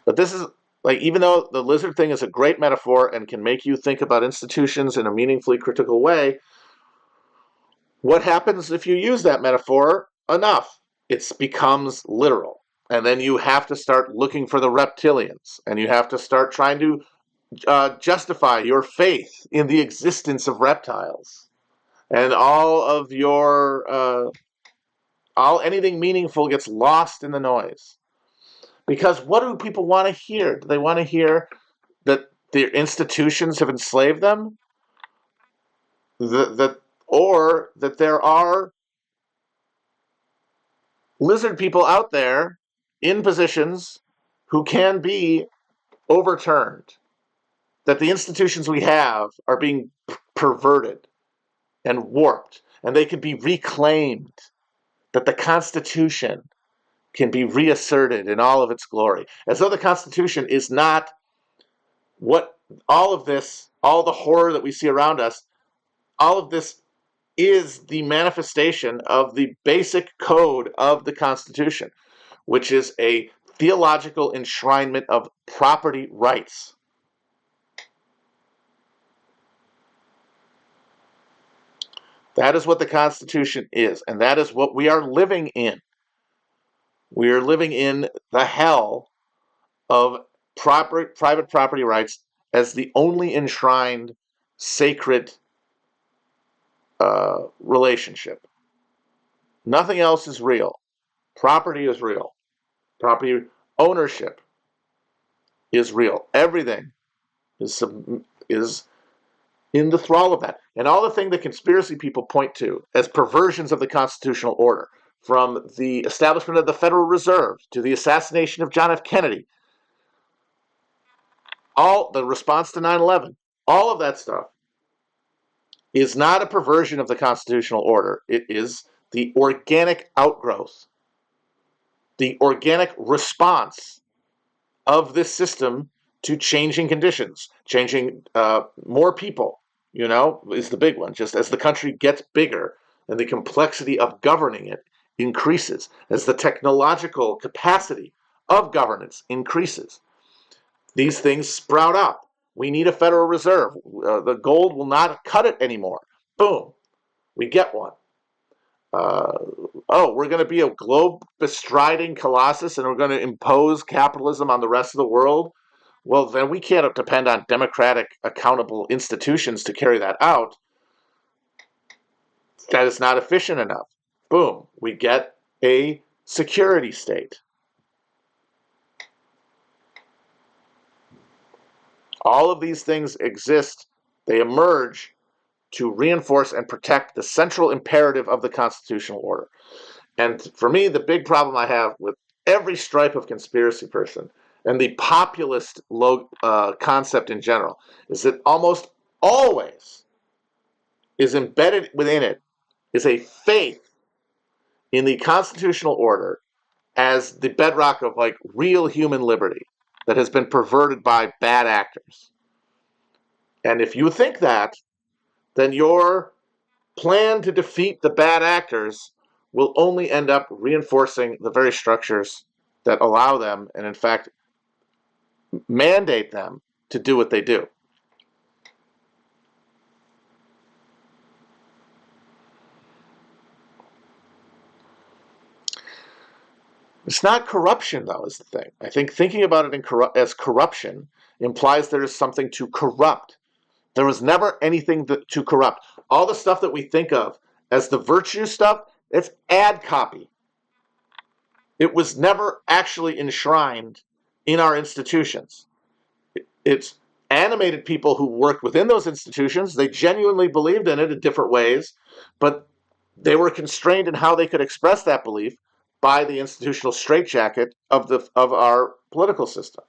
But this is like, even though the lizard thing is a great metaphor and can make you think about institutions in a meaningfully critical way, what happens if you use that metaphor enough? It becomes literal. And then you have to start looking for the reptilians, and you have to start trying to justify your faith in the existence of reptiles. And all anything meaningful gets lost in the noise. Because what do people want to hear? Do they want to hear that their institutions have enslaved them? Or that there are lizard people out there in positions who can be overturned? That the institutions we have are being perverted and warped, and they can be reclaimed. That the Constitution can be reasserted in all of its glory. As though the Constitution is not what all of this, all the horror that we see around us, all of this is the manifestation of the basic code of the Constitution, which is a theological enshrinement of property rights. That is what the Constitution is, and that is what we are living in. We are living in the hell of private property rights as the only enshrined sacred relationship. Nothing else is real. Property is real. Property ownership is real. Everything is in the thrall of that. And all the things that conspiracy people point to as perversions of the constitutional order, from the establishment of the Federal Reserve to the assassination of John F. Kennedy, all the response to 9/11, all of that stuff is not a perversion of the constitutional order. It is the organic outgrowth, the organic response of this system to changing conditions, changing more people, is the big one. Just as the country gets bigger and the complexity of governing it increases, as the technological capacity of governance increases, these things sprout up. We need a Federal Reserve. The gold will not cut it anymore. Boom, we get one. We're going to be a globe-bestriding colossus and we're going to impose capitalism on the rest of the world? Well, then we can't depend on democratic, accountable institutions to carry that out. That is not efficient enough. Boom, we get a security state. All of these things exist. They emerge to reinforce and protect the central imperative of the constitutional order. And for me, the big problem I have with every stripe of conspiracy person and the populist concept in general is that almost always is embedded within it is a faith in the constitutional order as the bedrock of like real human liberty that has been perverted by bad actors. And if you think that, then your plan to defeat the bad actors will only end up reinforcing the very structures that allow them and, in fact, mandate them to do what they do. It's not corruption, though, is the thing. I think thinking about it as corruption implies there is something to corrupt. There was never anything to corrupt. All the stuff that we think of as the virtue stuff, it's ad copy. It was never actually enshrined in our institutions. It's animated people who worked within those institutions. They genuinely believed in it in different ways, but they were constrained in how they could express that belief by the institutional straitjacket of our political system.